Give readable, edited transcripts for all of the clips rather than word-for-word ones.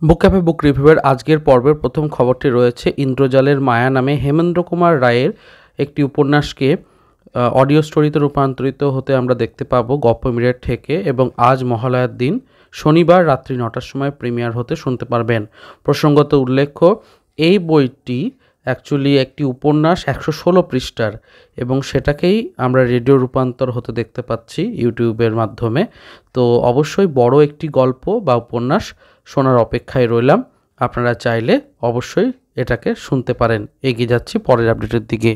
বুক cafe বুক রিভিউয়ের আজকের পর্বের প্রথম খবরটি রয়েছে ইন্দ্রজালের মায়া নামে হেমেন্দ্র কুমার রায়ের একটি উপন্যাসকে অডিও স্টোরিতে রূপান্তরিত হতে আমরা দেখতে পাবো গপ্প মিরেট থেকে, এবং আজ মহালয়ার দিন শনিবার রাত্রি 9টার সময় প্রিমিয়ার হতে শুনতে পারবেন। প্রসঙ্গত উল্লেখ্য, এই বইটি অ্যাকচুয়ালি একটি উপন্যাস 116 পৃষ্ঠার, এবং সেটাকেই আমরা রেডিও রূপান্তর হতে দেখতে পাচ্ছি ইউটিউবের মাধ্যমে। তো অবশ্যই বড় একটি গল্প বা উপন্যাস শোনার অপেক্ষায় রইলাম। আপনারা চাইলে অবশ্যই এটাকে শুনতে পারেন। এগিয়ে যাচ্ছি পরের আপডেটের দিকে।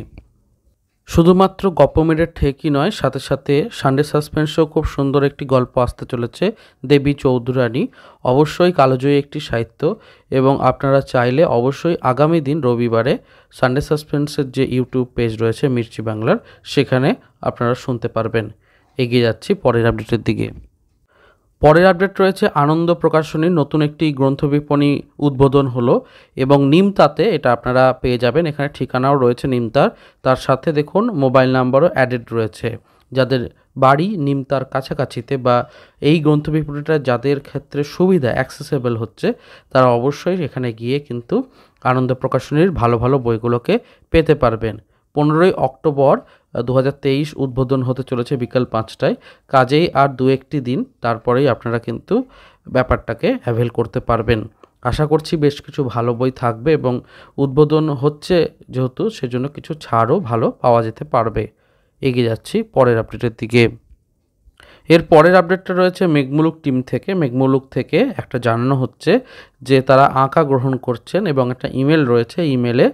শুধুমাত্র গপ্প মিরেট ঠেকই নয়, সাথে সাথে সানডে সাসপেন্সেও খুব সুন্দর একটি গল্প আসতে চলেছে, দেবী চৌধুরানী। অবশ্যই কালোজয়ী একটি সাহিত্য, এবং আপনারা চাইলে অবশ্যই আগামী দিন রবিবারে সানডে সাসপেন্সের যে ইউটিউব পেজ রয়েছে মির্চি বাংলার, সেখানে আপনারা শুনতে পারবেন। এগিয়ে যাচ্ছি পরের আপডেটের দিকে। পরের আপডেট রয়েছে আনন্দ প্রকাশনীর নতুন একটি গ্রন্থ বিপণী উদ্বোধন হলো, এবং নিমতাতে এটা আপনারা পেয়ে যাবেন। এখানে ঠিকানাও রয়েছে নিমতার, তার সাথে দেখুন মোবাইল নাম্বারও অ্যাডেড রয়েছে। যাদের বাড়ি নিমতার কাছাকাছিতে বা এই গ্রন্থ বিপণীটা যাদের ক্ষেত্রে সুবিধা অ্যাক্সেসেবল হচ্ছে, তারা অবশ্যই এখানে গিয়ে কিন্তু আনন্দ প্রকাশনীর ভালো ভালো বইগুলোকে পেতে পারবেন। 15ই অক্টোবর 2023 উদ্বোধন হতে চলেছে বিকাল 5টায়। কাজেই আর 2-1টি দিন, তারপরেই আপনারা কিন্তু ব্যাপারটাকে অ্যাভেল করতে পারবেন। আশা করছি বেশ কিছু ভালো বই থাকবে, এবং উদ্বোধন হচ্ছে যেহেতু সেজন্য কিছু ছাড়ও ভালো পাওয়া যেতে পারবে। এগিয়ে যাচ্ছি পরের আপডেটের দিকে। এর পরের আপডেটটা রয়েছে মেঘমুলুক টিম থেকে। মেঘমুলুক থেকে একটা জানানো হচ্ছে যে তারা আঁকা গ্রহণ করছেন, এবং একটা ইমেল রয়েছে, ইমেলে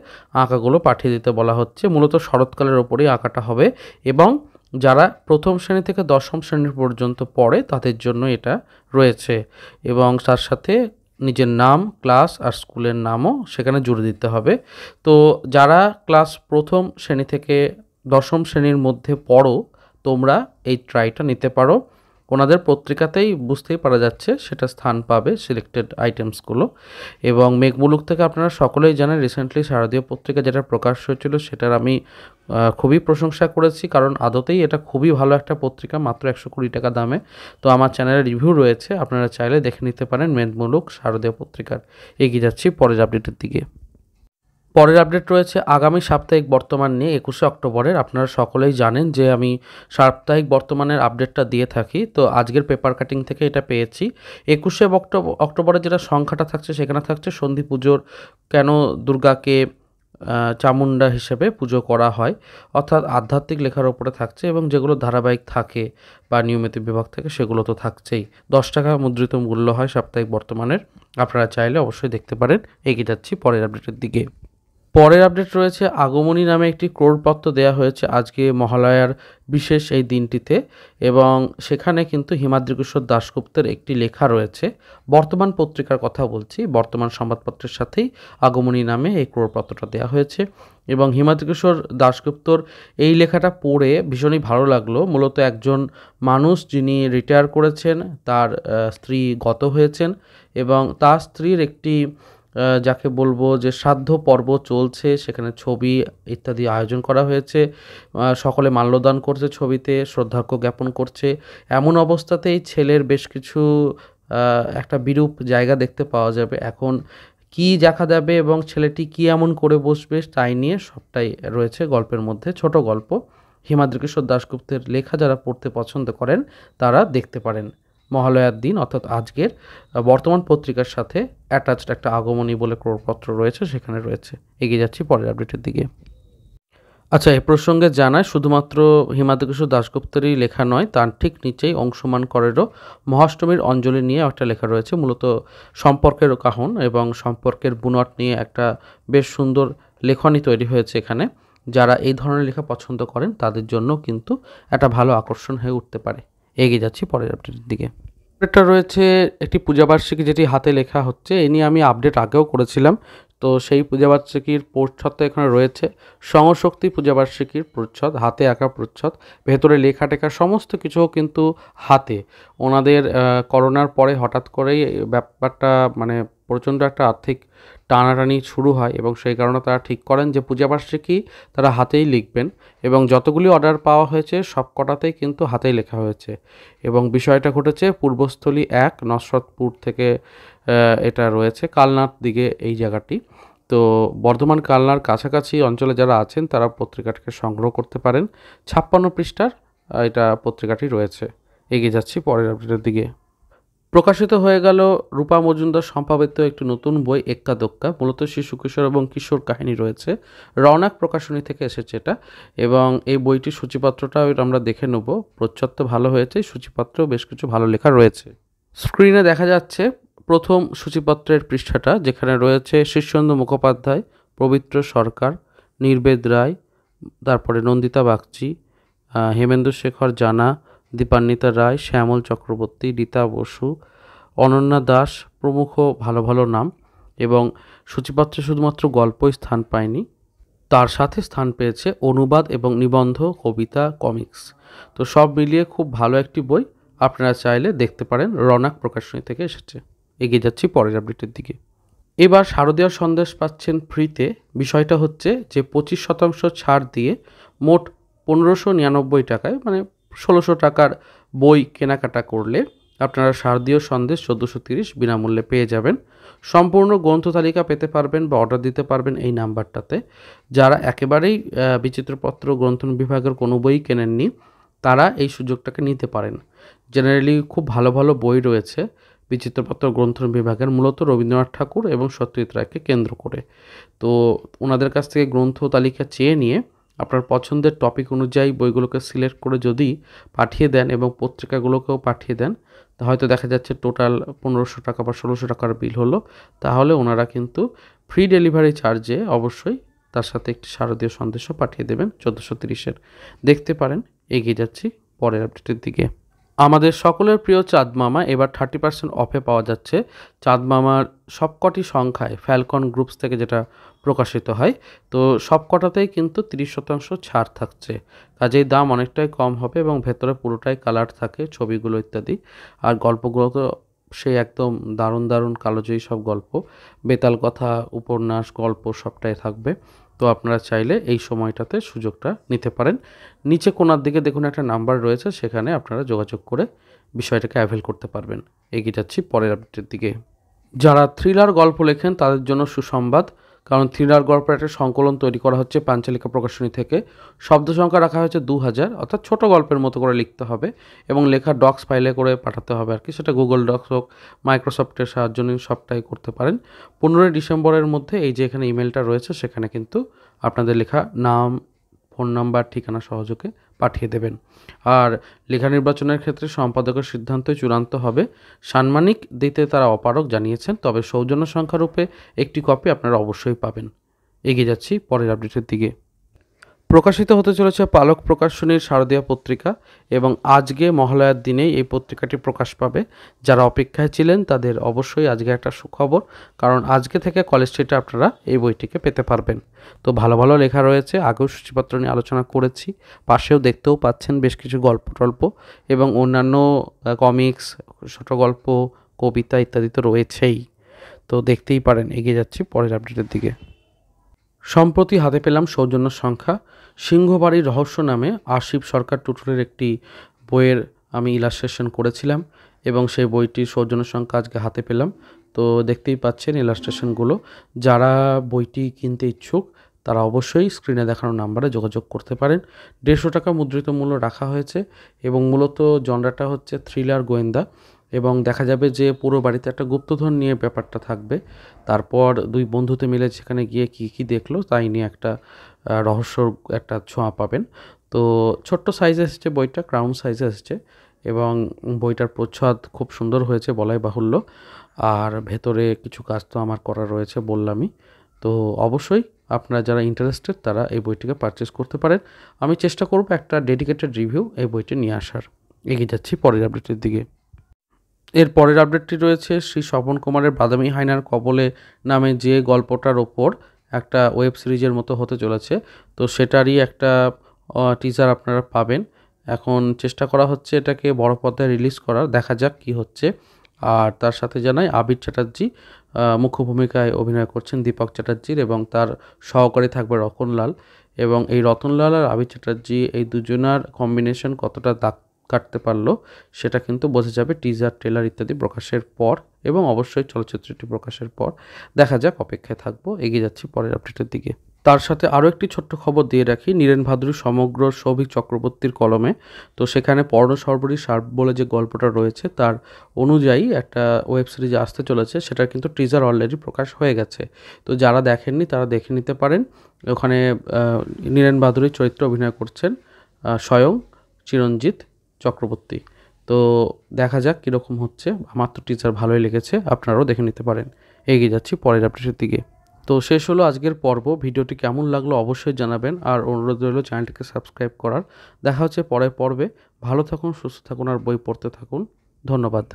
আঁকাগুলো পাঠিয়ে দিতে বলা হচ্ছে। মূলত শরৎকালের ওপরেই আঁকাটা হবে, এবং যারা প্রথম শ্রেণী থেকে 10ম শ্রেণী পর্যন্ত পড়ে তাদের জন্য এটা রয়েছে, এবং তার সাথে নিজের নাম, ক্লাস আর স্কুলের নামও সেখানে জুড়ে দিতে হবে। তো যারা ক্লাস প্রথম শ্রেণী থেকে 10ম শ্রেণীর মধ্যে পড়ো, তোমরা এই ট্রাইটা নিতে পারো। ওনাদের পত্রিকাতেই বুঝতেই পারা যাচ্ছে সেটা স্থান পাবে সিলেক্টেড আইটেমসগুলো। এবং মেঘমুলুক থেকে আপনারা সকলেই জানেন রিসেন্টলি শারদীয় পত্রিকা যেটা প্রকাশ হয়েছিল, সেটার আমি খুবই প্রশংসা করেছি, কারণ আদতেই এটা খুবই ভালো একটা পত্রিকা, মাত্র 120 টাকা দামে। তো আমার চ্যানেলে রিভিউ রয়েছে, আপনারা চাইলে দেখে নিতে পারেন মেঘমুলুক শারদীয় পত্রিকার। এগিয়ে যাচ্ছি পরের আপডেটের দিকে। পরের আপডেট রয়েছে আগামী সাপ্তাহিক বর্তমান নিয়ে 21শে অক্টোবরের। আপনারা সকলেই জানেন যে আমি সাপ্তাহিক বর্তমানের আপডেটটা দিয়ে থাকি, তো আজকের পেপার কাটিং থেকে এটা পেয়েছি। 21শে অক্টোবরে যেটা সংখ্যাটা থাকছে সেখানে থাকছে সন্ধি পুজোর কেন দুর্গাকে চামুণ্ডা হিসেবে পুজো করা হয়, অর্থাৎ আধ্যাত্মিক লেখার ওপরে থাকছে, এবং যেগুলো ধারাবাহিক থাকে বা নিয়মিত বিভাগ থেকে সেগুলো তো থাকছেই। 10 টাকা মুদ্রিত মূল্য হয় সাপ্তাহিক বর্তমানের। আপনারা চাইলে অবশ্যই দেখতে পারেন। এগিয়ে যাচ্ছি পরের আপডেটের দিকে। পরের আপডেট রয়েছে আগমনী নামে একটি ক্রোড়পত্র দেওয়া হয়েছে আজকে মহালয়ার বিশেষ এই দিনটিতে, এবং সেখানে কিন্তু হিমাদ্রি কিশোর দাশগুপ্তের একটি লেখা রয়েছে। বর্তমান পত্রিকার কথা বলছি, বর্তমান সংবাদপত্রের সাথেই আগমনী নামে এই ক্রোড়পত্রটা দেওয়া হয়েছে, এবং হিমাদ্রি কিশোর দাশগুপ্তর এই লেখাটা পড়ে ভীষণই ভালো লাগলো। মূলত একজন মানুষ যিনি রিটায়ার করেছেন, তার স্ত্রী গত হয়েছেন, এবং তার স্ত্রীর একটি যাকে বলবো যে শ্রাদ্ধ পর্ব চলছে, সেখানে ছবি ইত্যাদি আয়োজন করা হয়েছে, সকলে মাল্যদান করছে, ছবিতে শ্রদ্ধার্ঘ্য জ্ঞাপন করছে। এমন অবস্থাতেই ছেলের বেশ কিছু একটা বিরূপ জায়গা দেখতে পাওয়া যাবে। এখন কি দেখা যাবে এবং ছেলেটি কি এমন করে বসবে, তাই নিয়ে সবটাই রয়েছে গল্পের মধ্যে। ছোট গল্প, হিমাদ্রি কিশোর দাশগুপ্তের লেখা যারা পড়তে পছন্দ করেন তারা দেখতে পারেন। মহালয়ার দিন অর্থাৎ আজকের বর্তমান পত্রিকার সাথে অ্যাটাচড একটা আগমনী বলে ক্রোড়পত্র রয়েছে, সেখানে রয়েছে। এগিয়ে যাচ্ছি পরের আপডেটের দিকে। আচ্ছা, এ প্রসঙ্গে জানায় শুধুমাত্র হিমাদ্রি কিশোর দাশগুপ্তেরই লেখা নয়, তার ঠিক নিচেই অংশমান করেরও মহাষ্টমীর অঞ্জলি নিয়ে একটা লেখা রয়েছে। মূলত সম্পর্কের কাহন এবং সম্পর্কের বুনট নিয়ে একটা বেশ সুন্দর লেখনী তৈরি হয়েছে এখানে। যারা এই ধরনের লেখা পছন্দ করেন তাদের জন্য কিন্তু একটা ভালো আকর্ষণ হয়ে উঠতে পারে। এগিয়ে যাচ্ছি পরের আপডেটের দিকে। আপডেটটা রয়েছে একটি পূজাবার্ষিকী যেটি হাতে লেখা হচ্ছে, এ নিয়ে আমি আপডেট আগেও করেছিলাম। তো সেই পূজাবার্ষিকীর প্রচ্ছদটা এখানে রয়েছে। সংশক্তি পূজাবার্ষিকীর প্রচ্ছদ, হাতে আঁকা প্রচ্ছদ, ভেতরে লেখা টেখা সমস্ত কিছু কিন্তু হাতে। ওনাদের করোনার পরে হঠাৎ করেই ব্যাপারটা মানে প্রচণ্ড একটা আর্থিক টানাটানি শুরু হয়, এবং সেই কারণে তারা ঠিক করেন যে পূজাবার্ষিকী তারা হাতেই লিখবেন, এবং যতগুলি অর্ডার পাওয়া হয়েছে সব কটাতেই কিন্তু হাতেই লেখা হয়েছে। এবং বিষয়টা ঘটেছে পূর্বস্থলী 1 নসরতপুর থেকে এটা রয়েছে কালনার দিকে এই জায়গাটি। তো বর্ধমান কালনার কাছাকাছি অঞ্চলে যারা আছেন তারা পত্রিকাটিকে সংগ্রহ করতে পারেন। 56 পৃষ্ঠার এটা পত্রিকাটি রয়েছে। এগিয়ে যাচ্ছি পরের আপডেটের দিকে। প্রকাশিত হয়ে গেল রূপা মজুমদার সম্পাদিত একটি নতুন বই এক্কা দোক্কা। মূলত শিশু কিশোর এবং কিশোর কাহিনী রয়েছে। রওনাক প্রকাশনী থেকে এসেছে এটা, এবং এই বইটির সূচিপত্রটা আমরা দেখে নেব। প্রচ্ছদ ভালো হয়েছে, সূচিপত্রেও বেশ কিছু ভালো লেখা রয়েছে। স্ক্রিনে দেখা যাচ্ছে প্রথম সূচিপত্রের পৃষ্ঠাটা, যেখানে রয়েছে শীর্ষেন্দু মুখোপাধ্যায়, পবিত্র সরকার, নির্বেদ রায়, তারপরে নন্দিতা বাগচি, হেমেন্দ্র শেখর জানা, দীপান্বিতা রায়, শ্যামল চক্রবর্তী, রীতা বসু, অনন্যা দাস প্রমুখ ভালো ভালো নাম। এবং সূচিপত্রে শুধুমাত্র গল্পই স্থান পায়নি, তার সাথে স্থান পেয়েছে অনুবাদ এবং নিবন্ধ, কবিতা, কমিক্স। তো সব মিলিয়ে খুব ভালো একটি বই, আপনারা চাইলে দেখতে পারেন। রওনাক প্রকাশনী থেকে এসেছে। এগিয়ে যাচ্ছি পরের আপডেটের দিকে। এবার শারদীয় সন্দেশ পাচ্ছেন ফ্রিতে। বিষয়টা হচ্ছে যে 25% ছাড় দিয়ে মোট 1599 টাকায়, মানে 1600 টাকার বই কেনাকাটা করলে আপনারা শারদীয় সন্দেশ 1430 বিনামূল্যে পেয়ে যাবেন। সম্পূর্ণ গ্রন্থ তালিকা পেতে পারবেন বা অর্ডার দিতে পারবেন এই নাম্বারটাতে। যারা একেবারেই বিচিত্রপত্র গ্রন্থন বিভাগের কোনো বই কেনেননি, তারা এই সুযোগটাকে নিতে পারেন। জেনারেলি খুব ভালো ভালো বই রয়েছে বিচিত্রপত্র গ্রন্থন বিভাগের, মূলত রবীন্দ্রনাথ ঠাকুর এবং সত্যজিৎ রায়কে কেন্দ্র করে। তো ওনাদের কাছ থেকে গ্রন্থ তালিকা চেয়ে নিয়ে আপনার পছন্দের টপিক অনুযায়ী বইগুলোকে সিলেক্ট করে যদি পাঠিয়ে দেন এবং পত্রিকাগুলোকেও পাঠিয়ে দেন, হয়তো দেখা যাচ্ছে টোটাল 1500 টাকা বা 1600 টাকার বিল হলো, তাহলে ওনারা কিন্তু ফ্রি ডেলিভারি চার্জে অবশ্যই তার সাথে একটি শারদীয় সন্দেশও পাঠিয়ে দেবেন 1430-এর। দেখতে পারেন। এগিয়ে যাচ্ছি পরের আপডেটের দিকে। আমাদের সকলের প্রিয় চাঁদ মামা এবার 30% অফে পাওয়া যাচ্ছে। চাঁদ মামার সবকটি সংখ্যায় ফ্যালকন গ্রুপস থেকে যেটা প্রকাশিত হয়, তো সবকটাতেই কিন্তু 30% ছাড় থাকছে। কাজেই দাম অনেকটাই কম হবে এবং ভেতরে পুরোটাই কালার থাকে, ছবিগুলো ইত্যাদি। আর গল্পগুলো তো সেই একদম দারুণ দারুণ কালোজয়ী সব গল্প, বেতাল কথা, উপন্যাস, গল্প সবটাই থাকবে। তো আপনারা চাইলে এই সময়টাতে সুযোগটা নিতে পারেন। নিচে কোণার দিকে দেখুন একটা নাম্বার রয়েছে, সেখানে আপনারা যোগাযোগ করে বিষয়টাকে অ্যাভেল করতে পারবেন। এগিয়ে যাচ্ছি পরের আপডেটের দিকে। যারা থ্রিলার গল্প লেখেন তাদের জন্য সুসংবাদ, কারণ থ্রিলার গল্পের একটা সংকলন তৈরি করা হচ্ছে পাঞ্চালিকা প্রকাশনী থেকে। শব্দ সংখ্যা রাখা হয়েছে 2000, অর্থাৎ ছোট গল্পের মতো করে লিখতে হবে এবং লেখা ডক্স ফাইলে করে পাঠাতে হবে আর কি। সেটা গুগল ডক্স হোক, মাইক্রোসফটের সাহায্য নিয়ে সবটাই করতে পারেন। 15 ডিসেম্বরের মধ্যে এই যে এখানে ইমেলটা রয়েছে, সেখানে কিন্তু আপনাদের লেখা নাম, ফোন নাম্বার, ঠিকানা সহযোগে পাঠিয়ে দেবেন। আর লেখা নির্বাচনের ক্ষেত্রে সম্পাদকের সিদ্ধান্তই চূড়ান্ত হবে। সাম্মানিক দিতে তারা অপারগ জানিয়েছেন, তবে সৌজন্য সংখ্যারূপে একটি কপি আপনারা অবশ্যই পাবেন। এগিয়ে যাচ্ছি পরের আপডেটের দিকে। প্রকাশিত হতে চলেছে পালক প্রকাশনীর শারদীয়া পত্রিকা, এবং আজকে মহালয়ার দিনেই এই পত্রিকাটি প্রকাশ পাবে। যারা অপেক্ষায় ছিলেন তাদের অবশ্যই আজকে একটা সুখবর, কারণ আজকে থেকে কলেজ স্ট্রিটে আপনারা এই বইটিকে পেতে পারবেন। তো ভালো ভালো লেখা রয়েছে, আগেও সূচিপত্র নিয়ে আলোচনা করেছি। পাশেও দেখতেও পাচ্ছেন বেশ কিছু গল্প টল্প এবং অন্যান্য কমিক্স, ছোট গল্প, কবিতা ইত্যাদি তো রয়েছেই। তো দেখতেই পারেন। এগিয়ে যাচ্ছি পরের আপডেটের দিকে। সম্প্রতি হাতে পেলাম সৌজন্য সংখ্যা। সিংহবাড়ির রহস্য নামে আশিফ সরকার টুটুলের একটি বইয়ের আমি ইলাস্ট্রেশন করেছিলাম, এবং সেই বইটির সৌজন্য সংখ্যা আজকে হাতে পেলাম। তো দেখতেই পাচ্ছেন ইলাস্ট্রেশনগুলো। যারা বইটি কিনতে ইচ্ছুক তারা অবশ্যই স্ক্রিনে দেখানো নাম্বারে যোগাযোগ করতে পারেন। 150 টাকা মুদ্রিত মূল্য রাখা হয়েছে, এবং মূলত জনরাটা হচ্ছে থ্রিলার গোয়েন্দা, এবং দেখা যাবে যে পুরো বাড়িতে একটা গুপ্তধন নিয়ে ব্যাপারটা থাকবে। তারপর দুই বন্ধুতে মিলে সেখানে গিয়ে কী দেখলো তাই নিয়ে একটা রহস্যর একটা ছোঁয়া পাবেন। তো ছোট্ট সাইজে এসেছে বইটা, ক্রাউন সাইজে এসেছে, এবং বইটার প্রচ্ছদ খুব সুন্দর হয়েছে বলাই বাহুল্য। আর ভেতরে কিছু কাজ তো আমার করা রয়েছে বললামই। তো অবশ্যই আপনারা যারা ইন্টারেস্টেড তারা এই বইটিকে পারচেস করতে পারেন। আমি চেষ্টা করব একটা ডেডিকেটেড রিভিউ এই বইটি নিয়ে আসার। এগিয়ে যাচ্ছি পরের আপডেটের দিকে। এর পরের আপডেটটি রয়েছে শ্রী স্বপন কুমারের বাদামি হায়নার কবলে নামে যে গল্পটার ওপর একটা ওয়েব সিরিজের মতো হতে চলেছে, তো সেটারই একটা টিজার আপনারা পাবেন। এখন চেষ্টা করা হচ্ছে এটাকে বড় পর্দায় রিলিজ করার, দেখা যাক কি হচ্ছে। আর তার সাথে জানাই আবির চ্যাটার্জি মুখ্য ভূমিকায় অভিনয় করছেন দীপক চ্যাটার্জির, এবং তার সহকারী থাকবে রতনলাল। এবং এই রতনলাল আর আবির চ্যাটার্জি এই দুজনার কম্বিনেশন কতটা কাটতে পারলো সেটা কিন্তু বোঝা যাবে টিজার ট্রেলার ইত্যাদি প্রকাশের পর, এবং অবশ্যই চলচ্চিত্রটি প্রকাশের পর। দেখা যাক, অপেক্ষায় থাকবো। এগিয়ে যাচ্ছি পরের আপডেটের দিকে। তার সাথে আরও একটি ছোট্ট খবর দিয়ে রাখি, নীরেন ভাদুরী সমগ্র সৌভিক চক্রবর্তীর কলমে। তো সেখানে পর্ণ সর্বরী সার্প বলে যে গল্পটা রয়েছে তার অনুযায়ী একটা ওয়েব সিরিজ আসতে চলেছে, সেটার কিন্তু টিজার অলরেডি প্রকাশ হয়ে গেছে। তো যারা দেখেননি তারা দেখে নিতে পারেন। ওখানে নীরেন ভাদুরীর চরিত্রে অভিনয় করছেন স্বয়ং চিরঞ্জিত চক্রবর্তী। তো দেখা যাক কীরকম হচ্ছে। আমার তো টিজার ভালোই লেগেছে, আপনারাও দেখে নিতে পারেন। এগিয়ে যাচ্ছি পরের আপডেটের দিকে। তো শেষ হলো আজকের পর্ব। ভিডিওটি কেমন লাগলো অবশ্যই জানাবেন, আর অনুরোধ রইল চ্যানেলটিকে সাবস্ক্রাইব করার। দেখা হচ্ছে পরের পর্বে। ভালো থাকুন, সুস্থ থাকুন, আর বই পড়তে থাকুন। ধন্যবাদ।